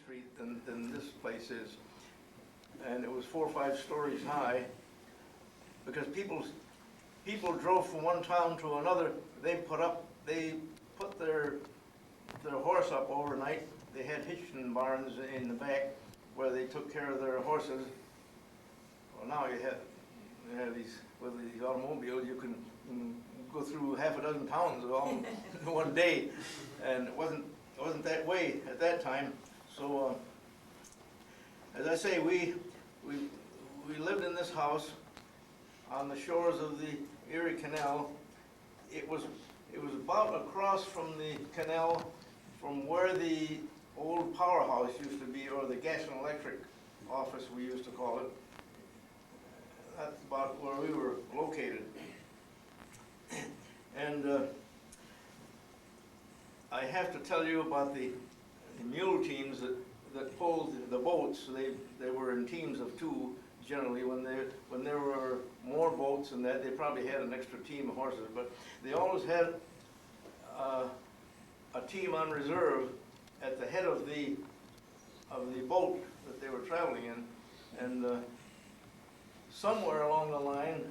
street than this place is. And it was 4 or 5 stories high, because people drove from one town to another. They put their horse up overnight. They had hitching barns in the back where they took care of their horses. Well, now you have these, with these automobiles, you can go through half a dozen towns all in one day, and it wasn't that way at that time. So, as I say, we lived in this house on the shores of the Erie Canal. It was about across from the canal, from where the old powerhouse used to be, or the gas and electric office we used to call it. That's about where we were located. And I have to tell you about the mule teams that pulled the boats. They were in teams of 2 generally. When there were more boats than that, they probably had an extra team of horses, but they always had a team on reserve at the head of the boat that they were traveling in. And somewhere along the line,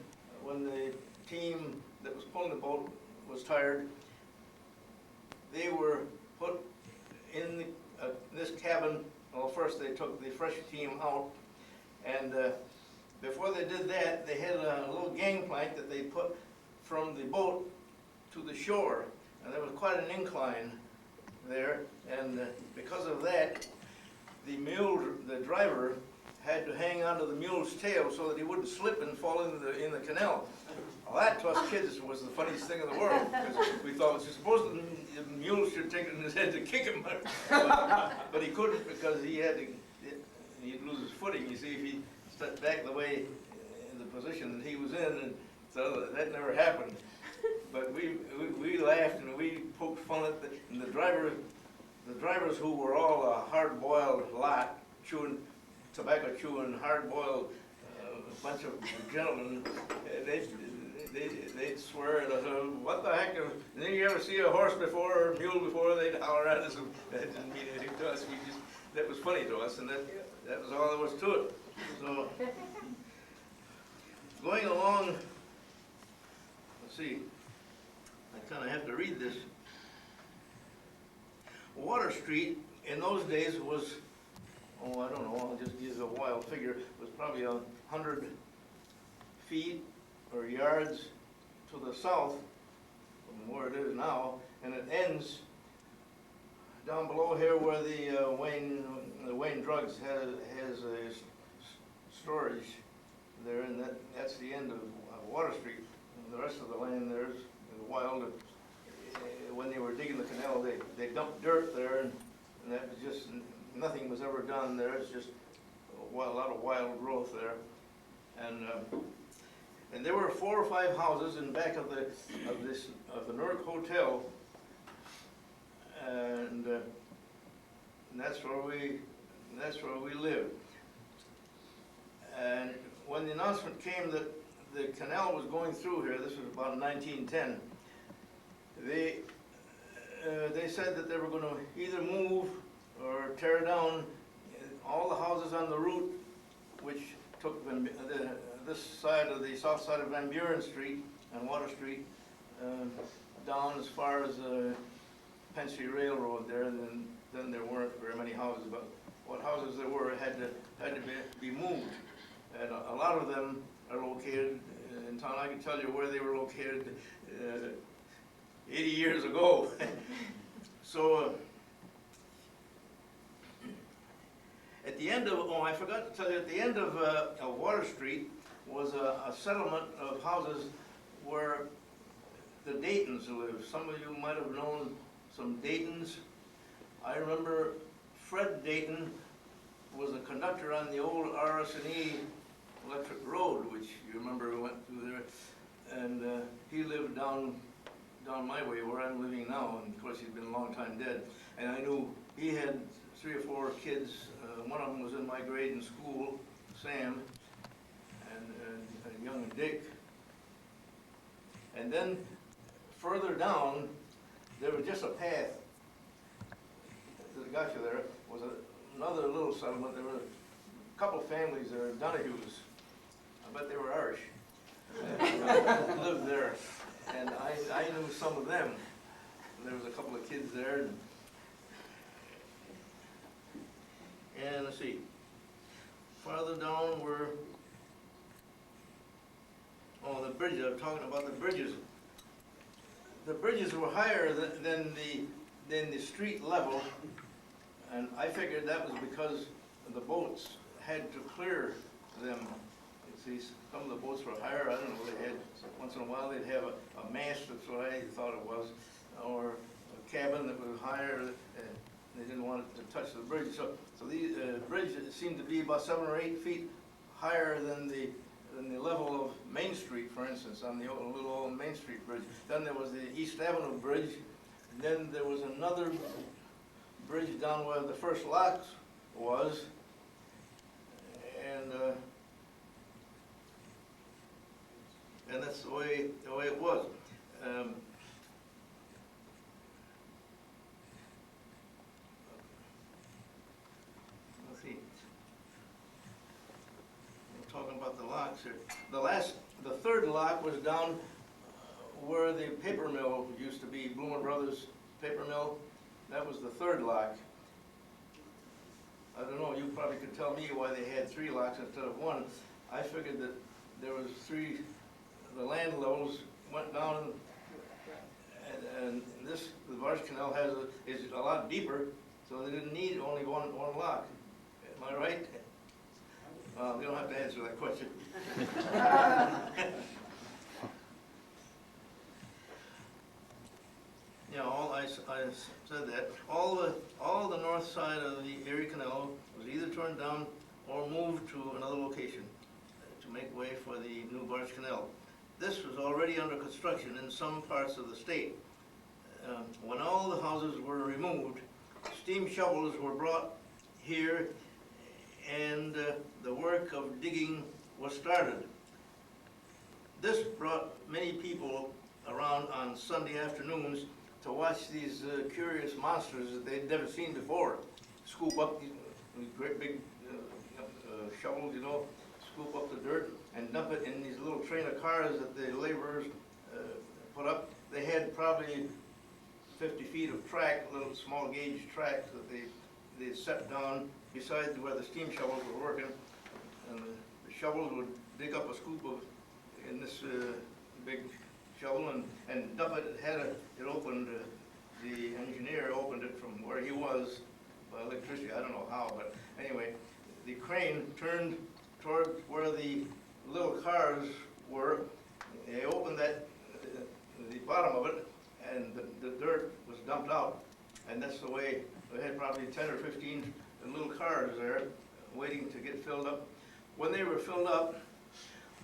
when the team that was pulling the boat was tired, they were put in this cabin. Well, first they took the fresh team out, and before they did that, they had a little gangplank that they put from the boat to the shore, and there was quite an incline there, and because of that, the driver had to hang onto the mule's tail so that he wouldn't slip and fall in the canal. Well, that to us kids was the funniest thing in the world, because we thought, suppose the mule should take it in his head to kick him, but he couldn't, because he'd lose his footing, you see, if he stepped back the way in the position that he was in, and so that never happened. But we laughed and we poked fun at the drivers who were all a hard-boiled lot, tobacco chewing, hard-boiled bunch of gentlemen. They'd swear at us, what the heck, did you ever see a horse before, or a mule before? They'd holler at us, and that didn't mean anything to us. That was funny to us, and that was all there was to it. So, going along, let's see, I kind of have to read this. Water Street in those days was, oh, I don't know, I'll just use a wild figure, it was probably 100 feet or yards to the south from where it is now, and it ends down below here where the Wayne Drugs has a storage there, and that's the end of Water Street. And the rest of the land there is wild. When they were digging the canal, they dumped dirt there, and that was just, nothing was ever done there. It's just a lot of wild growth there. And there were 4 or 5 houses in back of the Newark Hotel, and that's where we lived. And when the announcement came that the canal was going through here, this was about 1910, they said that they were going to either move or tear down all the houses on the route, which took this side of the south side of Van Buren Street and Water Street down as far as Pensy Railroad there, and then there weren't very many houses, but what houses there were had to be moved. And a lot of them are located in town. I can tell you where they were located 80 years ago. So at the end of, oh, I forgot to tell you, at the end of Water Street was a settlement of houses where the Daytons lived. Some of you might have known some Daytons. I remember Fred Dayton was a conductor on the old RS&E Electric Road, which you remember we went through there, and he lived down my way where I'm living now, and of course he's been a long time dead. And I knew he had 3 or 4 kids. One of them was in my grade in school, Sam, and young Dick. And then further down, there was just a path that got you there. Was a another little settlement. There were a couple of families there, Donahues. I bet they were Irish. Lived there, and I knew some of them. There was a couple of kids there, and let's see, farther down were, oh, the bridges. I'm talking about the bridges. The bridges were higher than the street level, and I figured that was because the boats had to clear them. You see, some of the boats were higher. I don't know, they had, once in a while they'd have a mast, that's what I thought it was, or a cabin that was higher, and they didn't want it to touch the bridge. So these bridges seemed to be about 7 or 8 feet higher than the level of Main Street, for instance, on the little old Main Street bridge. Then there was the East Avenue Bridge, and then there was another bridge down where the first lock was, and that's the way it was. Let's see. We're talking about the locks here. The third lock was down where the paper mill used to be, Bloomer Brothers paper mill. That was the third lock. I don't know, you probably could tell me why they had 3 locks instead of 1. I figured that there was 3, the land levels went down, and the Barge Canal is a lot deeper, so they didn't need only one lock. Am I right? You don't have to answer that question. Yeah, I said that. All the north side of the Erie Canal was either torn down or moved to another location to make way for the new Barge Canal. This was already under construction in some parts of the state. When all the houses were removed, steam shovels were brought here, and the work of digging was started. This brought many people around on Sunday afternoons to watch these curious monsters that they'd never seen before. Scoop up these great big shovels, you know, scoop up the dirt and dump it in these little train of cars that the laborers put up. They had probably 50 feet of track, little small gauge track that they set down beside where the steam shovels were working. And the shovels would dig up a scoop in this big shovel and dump it. It opened, the engineer opened it from where he was by electricity. I don't know how, but anyway, the crane turned toward where the little cars were. They opened the bottom of it, and the dirt was dumped out. And that's the way, they had probably 10 or 15 little cars there waiting to get filled up. When they were filled up,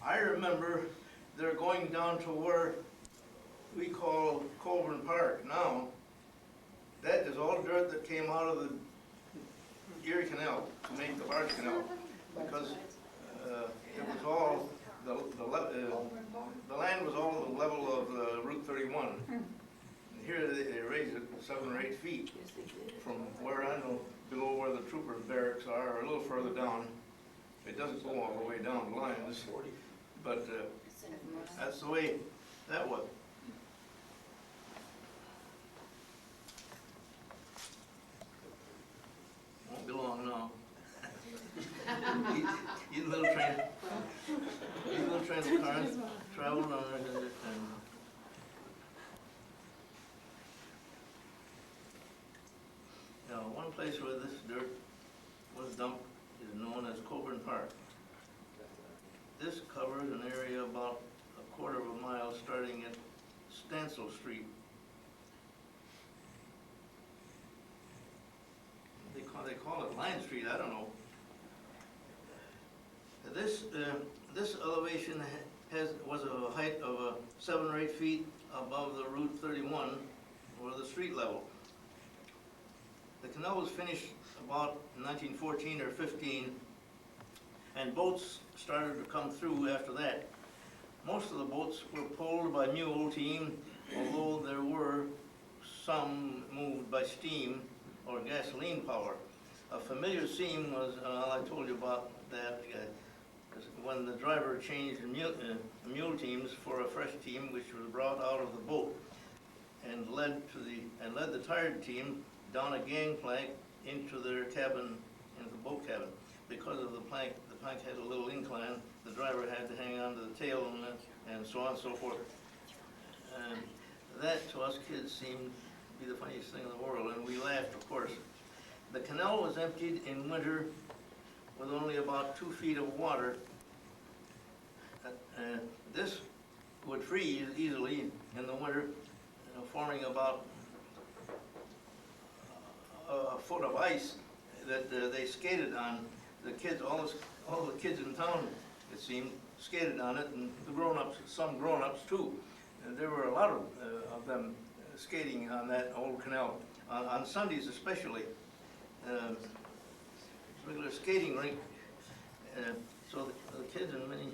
I remember they're going down to where we call Colburn Park now. That is all dirt that came out of the Erie Canal to make the Barge Canal, because it was all, the land was all the level of Route 31. Here they raised it 7 or 8 feet from where, I don't know, below where the trooper barracks are, or a little further down. It doesn't go all the way down the line, but that's the way that was. Won't be long now. These little trains of cars traveled on there, and now, one place where this dirt was dumped is known as Colburn Park. This covers an area about a 1/4 of a mile starting at Stansel Street. They call it Line Street, I don't know. This elevation was a height of 7 or 8 feet above the Route 31 or the street level. The canal was finished about 1914 or 15, and boats started to come through after that. Most of the boats were pulled by mule team, although there were some moved by steam or gasoline power. A familiar scene was, I told you about that, when the driver changed mule teams for a fresh team which was brought out of the boat and led the tired team down a gangplank into their cabin, into the boat cabin. Because of the plank had a little incline, the driver had to hang on to the tail and so on and so forth. And that to us kids seemed to be the funniest thing in the world, and we laughed, of course. The canal was emptied in winter with only about 2 feet of water. This would freeze easily in the winter, forming about a foot of ice that they skated on. The kids, all the kids in town, it seemed, skated on it, and the grown-ups, some grown-ups too. And there were a lot of them skating on that old canal, on Sundays especially. Regular skating rink. So the kids and many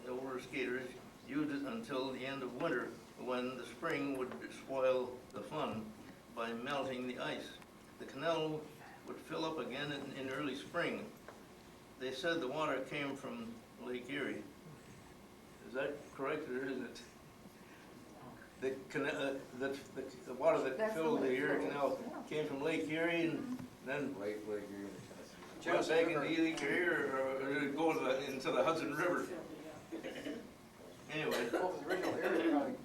older skaters used it until the end of winter, when the spring would spoil the fun by melting the ice. The canal would fill up again in early spring. They said the water came from Lake Erie. Is that correct, or isn't it? The water that filled the Erie Canal came from Lake Erie and then Lake Erie, went back into Lake Erie, or go into the Hudson River. Anyway. Well, the original Erie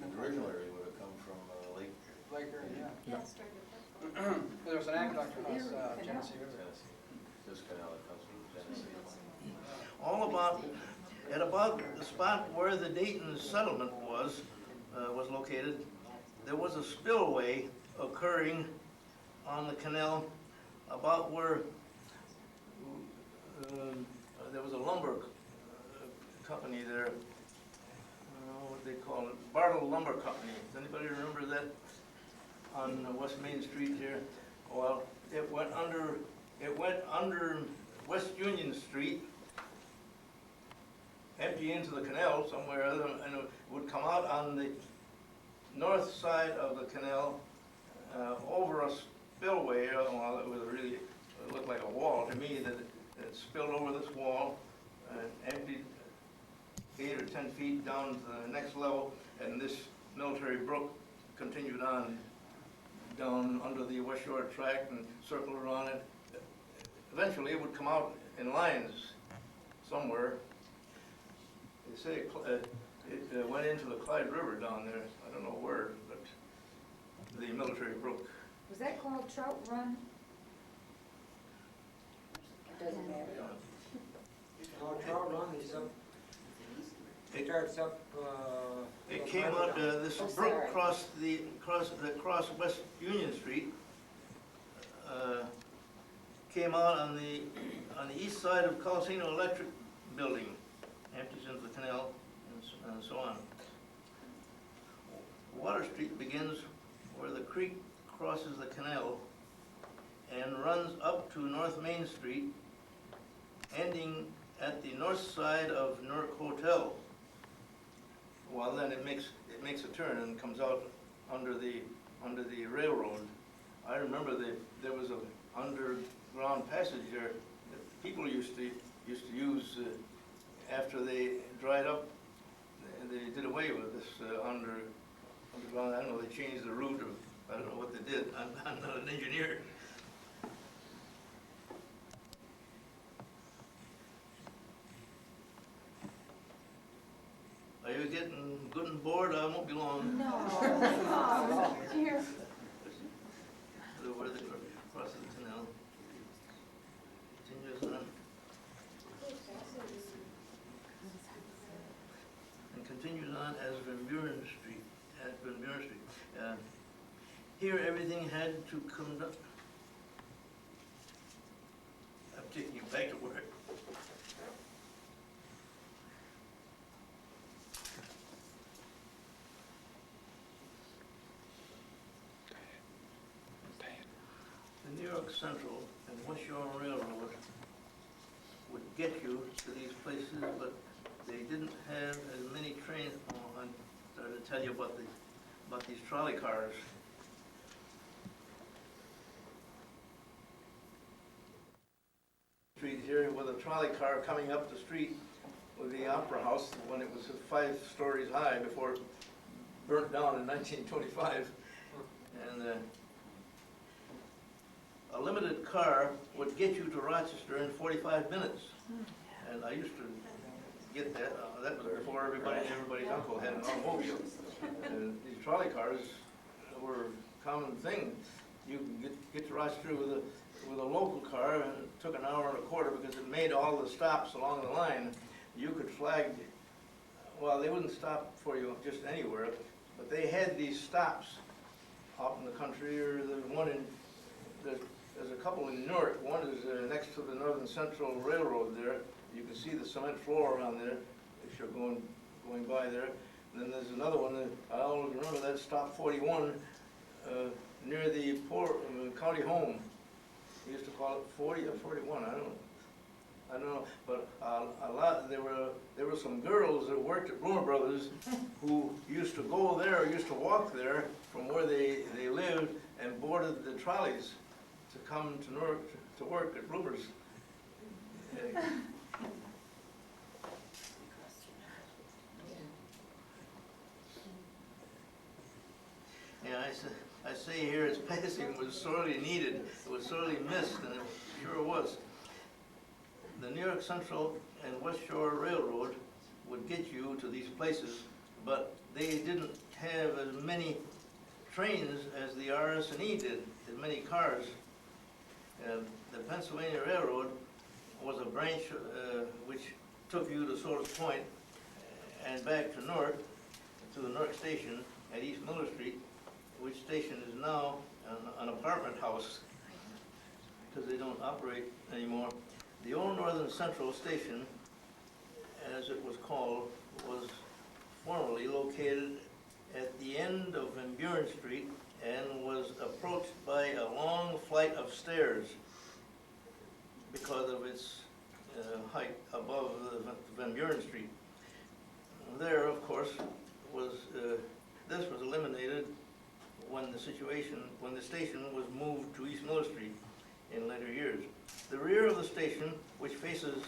probably the original area would have come from Lake Lake Erie, yeah. Yes. There was an aqueduct across Genesee River. Tennessee. This canal that comes from Tennessee. All about, at about the spot where the Dayton settlement was located, there was a spillway occurring on the canal about where there was a lumber company there. What they call it, Bartle Lumber Company. Does anybody remember that on West Main Street here? Well, it went under West Union Street, empty into the canal somewhere other, and it would come out on the north side of the canal over a spillway. Well, it was really, it looked like a wall to me, that it spilled over this wall and emptied 8 or 10 feet down to the next level, and this military brook continued on down under the West Shore track and circled around it. Eventually, it would come out in lines somewhere. They say it went into the Clyde River down there. I don't know where, but the military brook. Was that called Trout Run? Doesn't matter. Trout Run is up, it starts up, It came out, this Oh, brook sorry. crossed West Union Street, came out on the east side of Colosino Electric Building, empties into the canal, and so on. Water Street begins where the creek crosses the canal and runs up to North Main Street, ending at the north side of Newark Hotel. Well, then it makes a turn and comes out under the railroad. I remember there was an underground passage there that people used to use after they dried up. They did away with this underground. I don't know, they changed the route, or I don't know what they did. I'm not an engineer. Are you getting good and bored? I won't be long. No. Oh, dear. Where the crosses the canal. Continues on. And continues on as Van Buren Street, here everything had to conduct. I'm taking you back to work. The New York Central and West Shore Railroad would get you to these places, but they didn't have as many trains. Oh, I started to tell you about these trolley cars. here with a trolley car coming up the street with the Opera House when it was 5 stories high before it burnt down in 1925. And a limited car would get you to Rochester in 45 minutes. And I used to get that. That was before everybody's uncle had an automobile. And these trolley cars were a common thing. You could get to Rochester with a local car, and it took an hour and a quarter because it made all the stops along the line. You could flag, well, they wouldn't stop for you just anywhere, but they had these stops out in the country, or the one in, there's a couple in Newark. One is next to the Northern Central Railroad there. You can see the cement floor around there if you're going by there. And then there's another one that I always remember, that stop 41 near the county home. They used to call it 40 or 41. I don't know, but there were some girls that worked at Bloomer Brothers who used to go there, used to walk there from where they lived, and boarded the trolleys to come to Newark to work at Bloomer's. Yeah, I say here its passing was sorely needed, it was sorely missed, and it sure was. The New York Central and West Shore Railroad would get you to these places, but they didn't have as many trains as the RS&E did, as many cars. The Pennsylvania Railroad was a branch which took you to Sorts Point and back to Newark, to the Newark station at East Miller Street, which station is now an apartment house because they don't operate anymore. The old Northern Central Station, as it was called, was formerly located at the end of Van Buren Street and was approached by a long flight of stairs because of its height above the Van Buren Street. There, of course, was this was eliminated when the station was moved to East Miller Street in later years. The rear of the station, which faces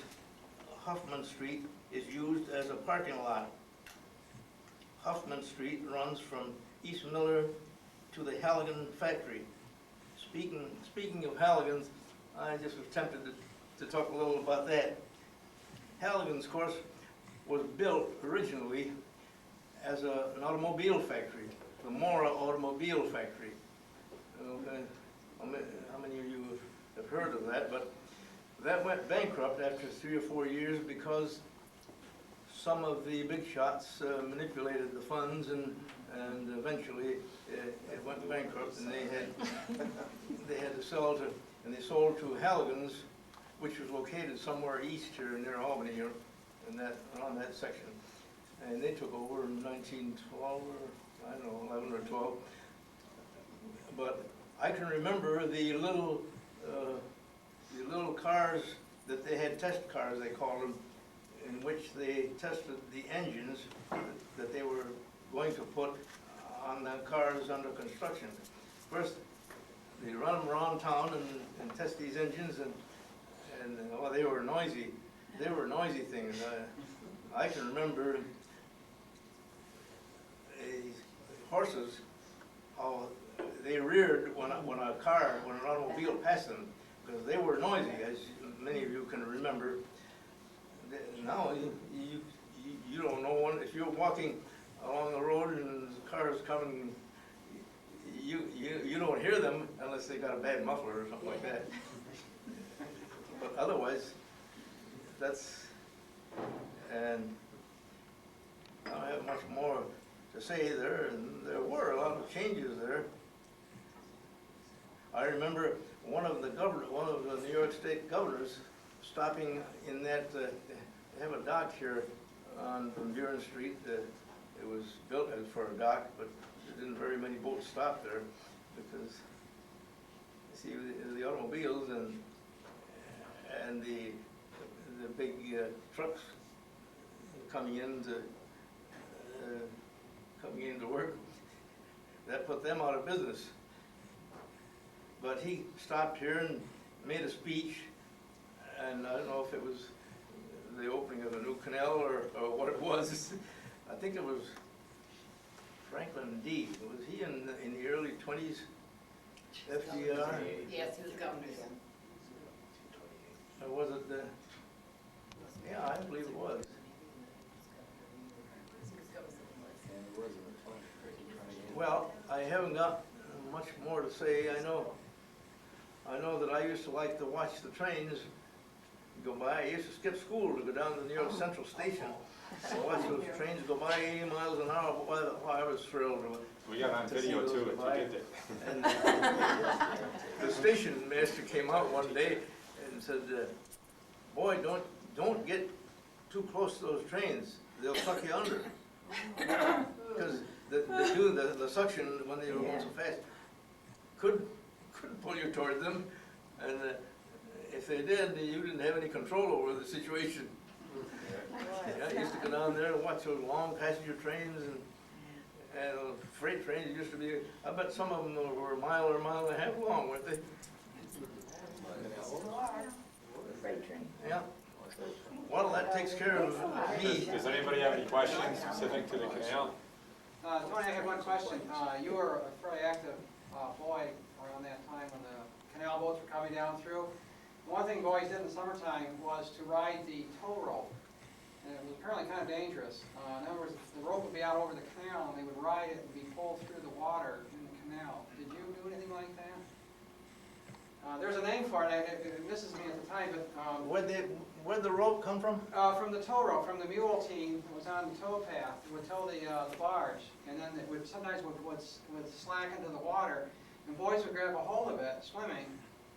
Huffman Street, is used as a parking lot. Huffman Street runs from East Miller to the Halligan factory. Speaking of Halligan's, I just was tempted to talk a little about that. Halligan's, of course, was built originally as an automobile factory, the Mora Automobile Factory. Okay. How many of you have heard of that? But that went bankrupt after 3 or 4 years because some of the big shots manipulated the funds, and eventually it went bankrupt, and they had to sell to, and they sold to Halligan's, which was located somewhere east here near Albany, here, in around that section. And they took over in 1912 or I don't know, 11 or 12. But I can remember the little cars that they had, test cars they called them, in which they tested the engines that they were going to put on the cars under construction. First, they run them around town and test these engines, and well, they were noisy. They were noisy things. I can remember horses, how they reared when an automobile passed them, because they were noisy, as many of you can remember. Now you don't know one. If you're walking along the road and the car is coming, you don't hear them unless they got a bad muffler or something like that. But otherwise, and I don't have much more to say there, and there were a lot of changes there. I remember one of the New York State governors stopping in that, they have a dock here on Van Buren Street. It was built for a dock, but there didn't very many boats stop there because, you see, the automobiles and the big trucks coming in to work, that put them out of business. But he stopped here and made a speech, and I don't know if it was the opening of a new canal or what it was. I think it was Franklin D. Was he in the early 20s? FDR? Yes, he was governor. Or was it the, yeah, I believe it was. Well, I haven't got much more to say. I know that I used to like to watch the trains go by. I used to skip school to go down to New York Central Station and watch those trains go by 80 miles an hour. Boy, I was thrilled. We got on to see video those too, go if by. you did it. And the station master came out one day and said, boy, don't get too close to those trains. They'll suck you under. Because the suction, when they were going so fast, couldn't pull you toward them. And if they did, you didn't have any control over the situation. Yeah, I used to go down there and watch those long passenger trains and freight trains. Used to be, I bet some of them were a mile or a mile and a half long, weren't they? Freight train. Yeah. Well, that takes care of me. Does anybody have any questions specific to the canal? Tony, I have one question. You were a fairly active boy around that time when the canal boats were coming down through. One thing boys did in the summertime was to ride the tow rope. And it was apparently kind of dangerous. In other words, the rope would be out over the canal and they would ride it and be pulled through the water in the canal. Did you do anything like that? There's a name for it. It misses me at the time, but Where'd the rope come from? from the tow rope, from the mule team that was on the tow path, it would tow the barge, and then it would sometimes would slack into the water, and boys would grab a hold of it swimming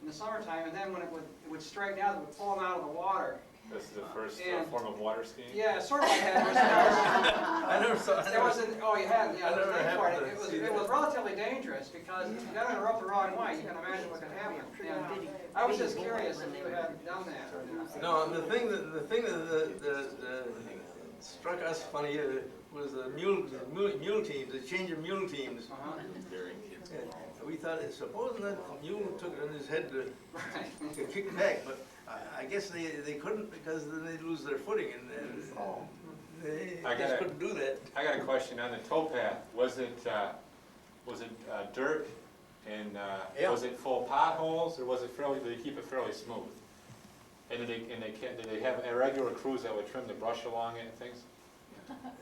in the summertime, and then when it would straighten out, it would pull them out of the water. This is the first And- form of water skiing? Yeah, sort of like that. I never saw it. There was an, oh, you hadn't, yeah, I there was a never name for it. happened to see It was that. relatively dangerous because if you got on the rope the wrong way, you can imagine what could happen. And I was just curious if you had done that or not. No, the thing that struck us funny was the mule teams, the change of mule teams. Uh-huh. Yeah, we thought, supposing that mule took it in his head to Right. kick back, but I guess they couldn't because then they'd lose their footing and they I just gotta- couldn't do that. I got a question on the tow path. Was it dirt and Yeah. was it full of potholes or was it did they keep it fairly smooth? And did they have irregular crews that would trim the brush along it and things?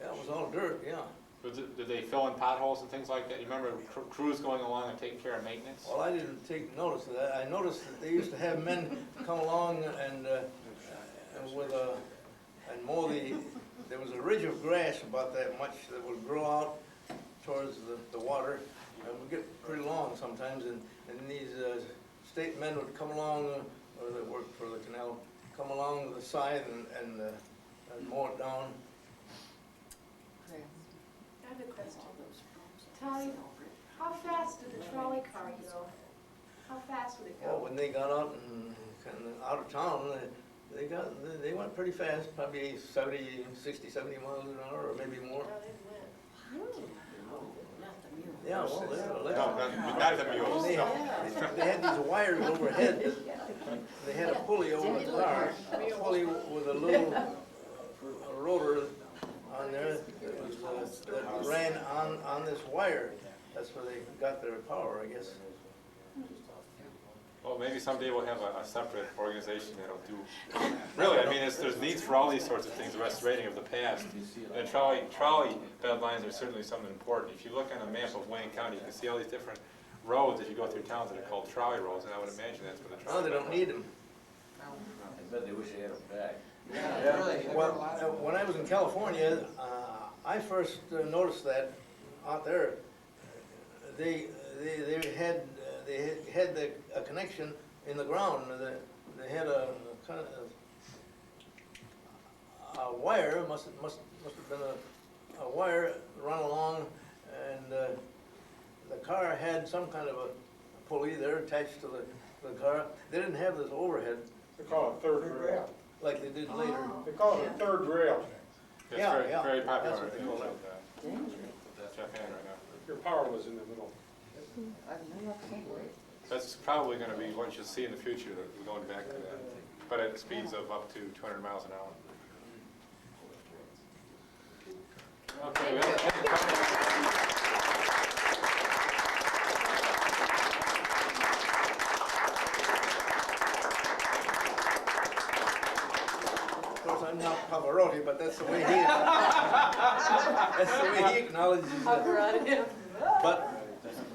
That was all dirt, yeah. Did they fill in potholes and things like that? You remember crews going along and taking care of maintenance? Well, I didn't take notice of that. I noticed that they used to have men come along and and mow there was a ridge of grass about that much that would grow out towards the water. It would get pretty long sometimes, and these state men would come along, or that worked for the canal, come along the side and mow it down. I have a question. Tony, how fast did the trolley car go? How fast would it Well, go? when they got out and kind of out of town, they went pretty fast, probably 60, 70 miles an hour, or maybe more. Yeah, well, they were electric. No, not the mules. They had these wires overhead. They had a pulley over the car, a pulley with a little rotor on there that ran on this wire. That's where they got their power, I guess. Well, maybe someday we'll have a separate organization that'll do, really, I mean, there's needs for all these sorts of things, restorating of the past. And trolley bed lines are certainly something important. If you look on a map of Wayne County, you can see all these different roads as you go through towns that are called trolley roads, and I would imagine that's what the No, trolley. they don't need them. I bet they wish they had them back. Yeah, really. Well, when I was in California, I first noticed that out there, they had a connection in the ground. They had a kind of a wire, must have been a wire run along, and the car had some kind of a pulley there attached to the car. They didn't have this overhead They call it third rail. like they did later. They call it a third rail. It's Yeah, very, yeah, very that's popular. what they call it. Jeff Hand right now. Your power was in the middle. That's probably gonna be what you'll see in the future, that we're going back to that. but at speeds of up to 200 miles an hour. Okay, Of course, I'm not Pavarotti, but that's the way he, that's the way he acknowledges it. But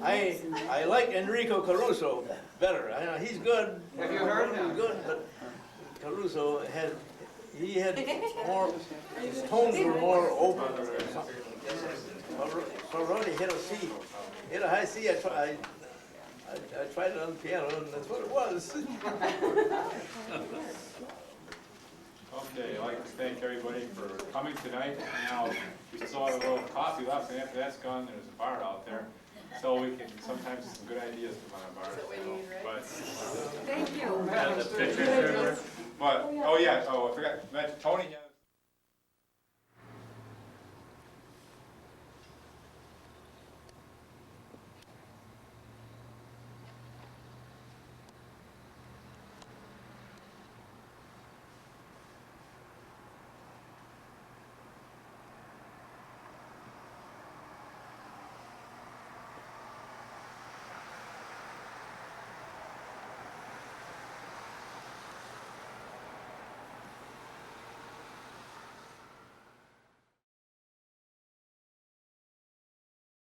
I like Enrico Caruso better. I know he's good. Have you heard him? He's good, but Caruso had, he had more, his tones were more open or something. Pavarotti hit a C, hit a high C. I tried it on the piano, and that's what it was. Okay, I'd like to thank everybody for coming tonight. Now, we still have a little coffee left, and after that's gone, there's a bar out there. So we can, sometimes some good ideas come out of bars. But, Thank you. but, oh yeah, oh, I forgot, Tony has